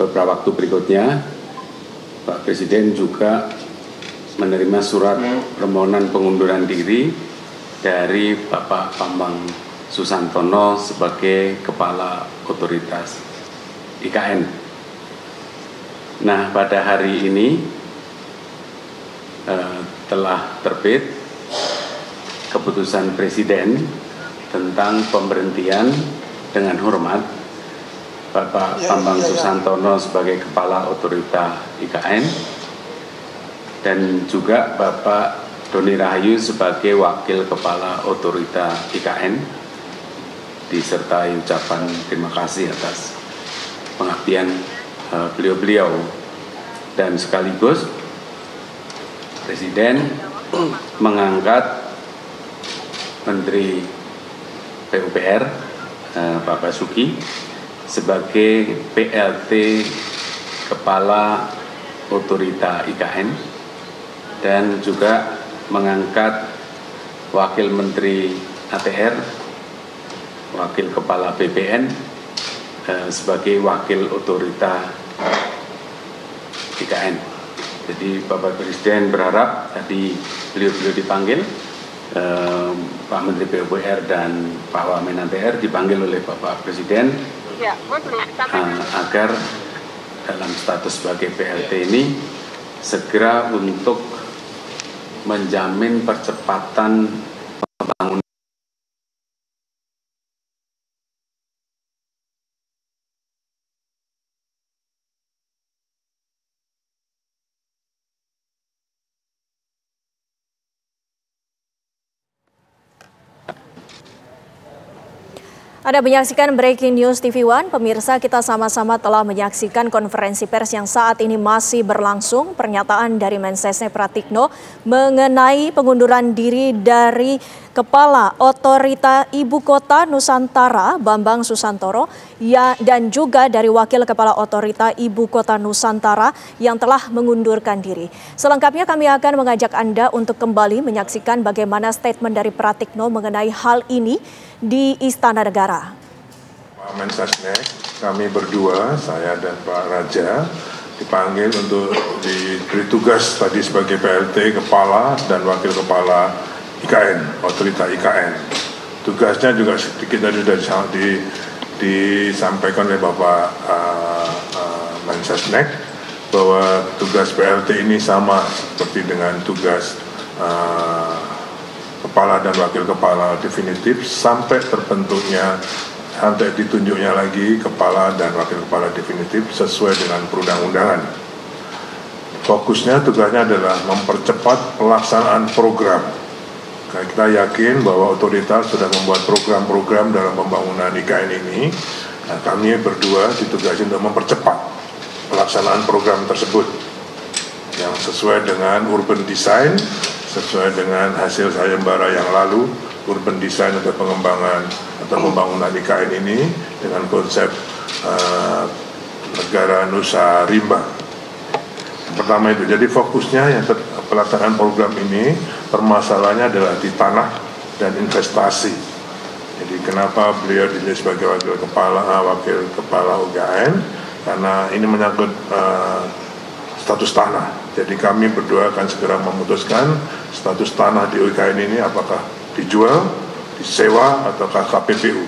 beberapa waktu berikutnya Pak Presiden juga menerima surat permohonan pengunduran diri dari Bapak Bambang Susantono sebagai Kepala Otoritas IKN. Nah, pada hari ini telah terbit keputusan Presiden tentang pemberhentian dengan hormat Bapak Bambang Susantono sebagai Kepala Otorita IKN dan juga Bapak Doni Rahayu sebagai Wakil Kepala Otorita IKN, disertai ucapan terima kasih atas pengabdian beliau-beliau. Dan sekaligus Presiden mengangkat Menteri PUPR Pak Basuki sebagai PLT Kepala Otorita IKN dan juga mengangkat Wakil Menteri ATR, Wakil Kepala BPN sebagai Wakil Otorita IKN. Jadi Bapak Presiden berharap tadi beliau-beliau dipanggil, Pak Menteri PUPR dan Pak Wamen ATR dipanggil oleh Bapak Presiden agar dalam status sebagai PLT ini segera untuk menjamin percepatan pembangunan. Anda menyaksikan Breaking News TV One. Pemirsa, kita sama-sama telah menyaksikan konferensi pers yang saat ini masih berlangsung. Pernyataan dari Mensesnek Pratikno mengenai pengunduran diri dari Kepala Otorita Ibu Kota Nusantara Bambang Susantono dan juga dari Wakil Kepala Otorita Ibu Kota Nusantara yang telah mengundurkan diri. Selengkapnya kami akan mengajak Anda untuk kembali menyaksikan bagaimana statement dari Pratikno mengenai hal ini di Istana Negara. Pak Mensesnek, kami berdua, saya dan Pak Raja, dipanggil untuk diberi tugas tadi sebagai PLT Kepala dan Wakil Kepala IKN, Otorita IKN. Tugasnya juga sedikit tadi sudah disampaikan oleh Bapak Mensesnek bahwa tugas PLT ini sama seperti dengan tugas Kepala dan Wakil Kepala definitif sampai ditunjuknya lagi Kepala dan Wakil Kepala definitif sesuai dengan perundang-undangan. Fokusnya tugasnya adalah mempercepat pelaksanaan program. Karena kita yakin bahwa otoritas sudah membuat program-program dalam pembangunan IKN ini. Nah, kami berdua ditugasi untuk mempercepat pelaksanaan program tersebut yang sesuai dengan urban design, sesuai dengan hasil sayembara yang lalu, urban design untuk pengembangan atau pembangunan IKN ini dengan konsep negara Nusa Rimba. Yang pertama itu, jadi fokusnya yang pelaksanaan program ini permasalahannya adalah di tanah dan investasi. Jadi kenapa beliau dipilih sebagai wakil kepala UGN? Karena ini menyangkut status tanah. Jadi kami berdua akan segera memutuskan status tanah di UIKN ini apakah dijual, disewa, ataukah KPPU.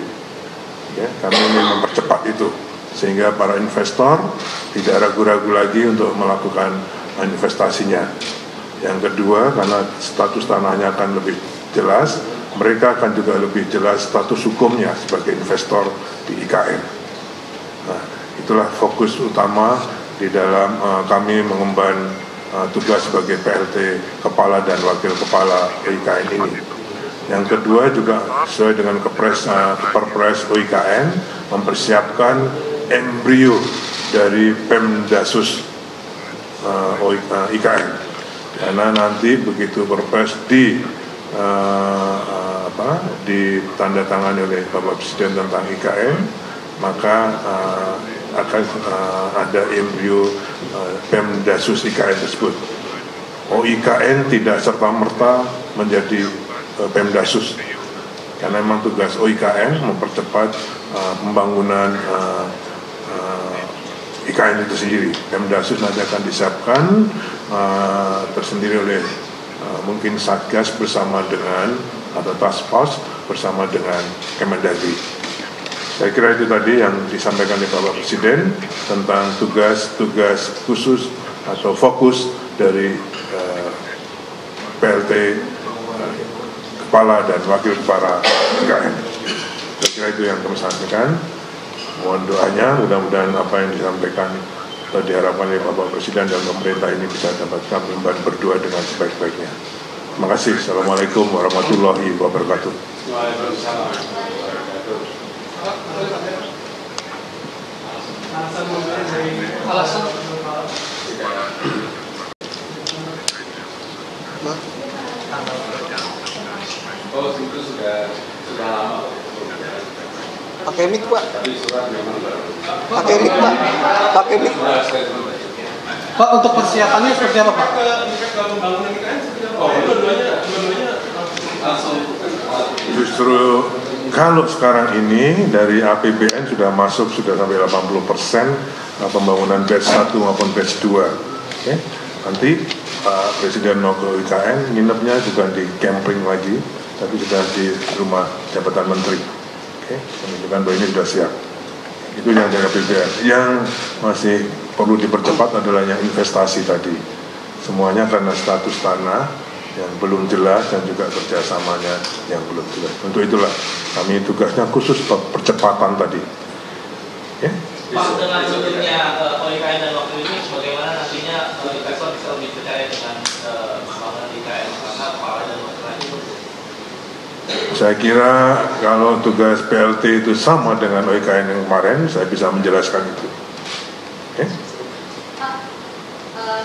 Ya, kami ingin mempercepat itu sehingga para investor tidak ragu-ragu lagi untuk melakukan investasinya. Yang kedua, karena status tanahnya akan lebih jelas, mereka akan juga lebih jelas status hukumnya sebagai investor di IKN. Nah, itulah fokus utama di dalam kami mengemban tugas sebagai PLT Kepala dan Wakil Kepala IKN ini. Yang kedua juga sesuai dengan Perpres UIKN mempersiapkan embrio dari Pemdasus IKN. Karena nanti begitu Perpres ditandatangani oleh Bapak Presiden tentang IKN, maka akan ada embrio Pemdasus IKN tersebut. OIKN tidak serta-merta menjadi Pemdasus, karena memang tugas OIKN mempercepat pembangunan IKN itu sendiri. Kemdasus nanti akan disiapkan tersendiri oleh mungkin Satgas bersama dengan atau Task Force bersama dengan Kemendagri. Saya kira itu tadi yang disampaikan oleh Bapak Presiden tentang tugas-tugas khusus atau fokus dari PLT Kepala dan Wakil Kepala IKN. Saya kira itu yang kami sampaikan. Mohon doanya, mudah-mudahan apa yang disampaikan atau diharapkan oleh Bapak Presiden dan pemerintah ini bisa dapat kami berdua dengan sebaik-baiknya. Terima kasih. Assalamualaikum warahmatullahi wabarakatuh. Oh, itu sudah lama. Pakai mic, Pak. Pakai mic, Pak. Pakai mic. Pak, untuk persiapannya seperti apa, Pak? Justru kalau sekarang ini dari APBN sudah masuk sudah sampai 80% pembangunan batch 1 maupun batch 2. Oke. Nanti Pak Presiden mau ke IKN, nginepnya juga di camping lagi, tapi sudah di rumah jabatan menteri. Oke, menunjukkan bahwa ini sudah siap. Itu yang dari APBN. Yang masih perlu dipercepat adalah yang investasi tadi. Semuanya karena status tanah yang belum jelas dan juga kerjasamanya yang belum jelas. Untuk itulah kami tugasnya khusus percepatan tadi. Ya? Pak, dengan munculnya OIKN dan waktu ini, bagaimana nantinya investor bisa lebih percaya dengan pembangunan IKN karena kepala dan wakil itu? Saya kira kalau tugas PLT itu sama dengan OIKN yang kemarin, saya bisa menjelaskan itu. Okay? Pak,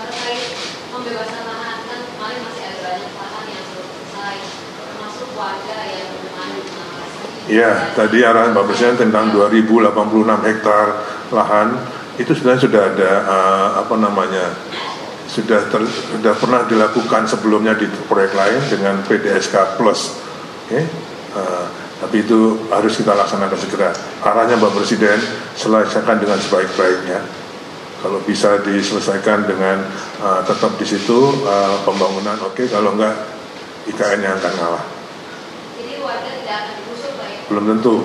terkait pembebasan lahan, kan kemarin masih ada banyak lahan yang belum selesai, termasuk warga yang mengadu narasi. Ya, tadi arahan Pak Presiden tentang 2086 hektar lahan, itu sebenarnya sudah ada sudah pernah dilakukan sebelumnya di proyek lain dengan PDSK Plus. Okay? Tapi itu harus kita laksanakan segera. Arahnya Pak Presiden selesaikan dengan sebaik-baiknya. Kalau bisa diselesaikan dengan tetap di situ pembangunan, oke. Kalau enggak, IKN yang akan ngalah. Jadi warga tidak akan digusur, Pak, ya? Belum tentu.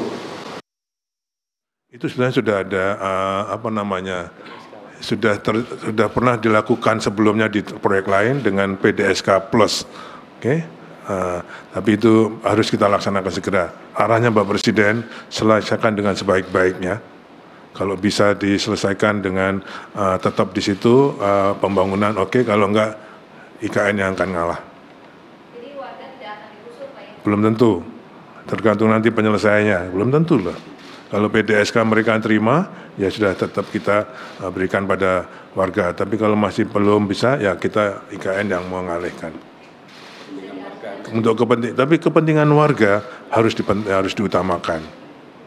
Itu sebenarnya sudah ada sudah pernah dilakukan sebelumnya di proyek lain dengan PDSK Plus. Oke. Tapi itu harus kita laksanakan segera. Arahnya Pak Presiden selesaikan dengan sebaik-baiknya. Kalau bisa diselesaikan dengan tetap di situ pembangunan, oke. Kalau enggak, IKN yang akan ngalah. Jadi warga tidak akan digusur, Pak, ya? Belum tentu. Tergantung nanti penyelesaiannya. Belum tentu lah. Kalau PDSK mereka terima, ya sudah tetap kita berikan pada warga. Tapi kalau masih belum bisa, ya kita IKN yang mengalihkan. Untuk kepentingan warga harus diutamakan,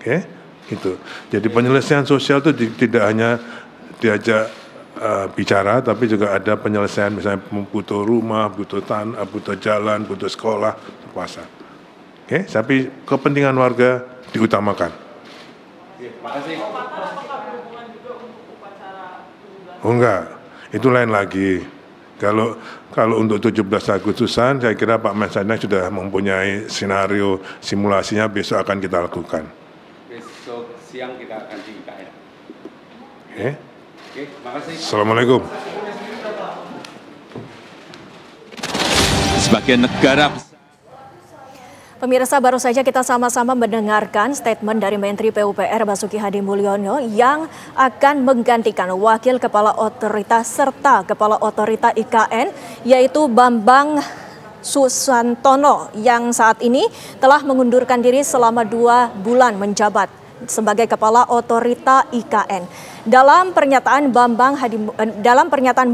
oke? Gitu. Jadi penyelesaian sosial itu tidak hanya diajak bicara, tapi juga ada penyelesaian, misalnya butuh rumah, butuh tanah, butuh jalan, butuh sekolah, pasar, oke? Tapi kepentingan warga diutamakan. Oh enggak, itu lain lagi. Kalau untuk 17 Agustusan, saya kira Pak Mensesnek sudah mempunyai skenario simulasinya, besok akan kita lakukan. Besok siang kita akan di IKN. Oke, terima kasih. Assalamualaikum. Sebagai negara Pemirsa, baru saja kita sama-sama mendengarkan statement dari Menteri PUPR Basuki Hadimulyono yang akan menggantikan Wakil Kepala Otorita serta Kepala Otorita IKN, yaitu Bambang Susantono, yang saat ini telah mengundurkan diri selama 2 bulan menjabat sebagai Kepala Otorita IKN. Dalam pernyataan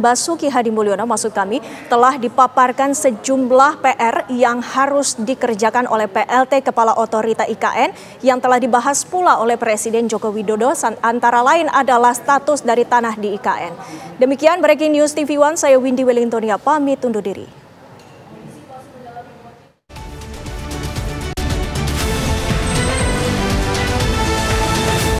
Basuki Hadimulyono, maksud kami, telah dipaparkan sejumlah PR yang harus dikerjakan oleh PLT Kepala Otorita IKN yang telah dibahas pula oleh Presiden Joko Widodo, antara lain adalah status dari tanah di IKN. Demikian Breaking News TV One, saya Windy Wellingtonia pamit undur diri.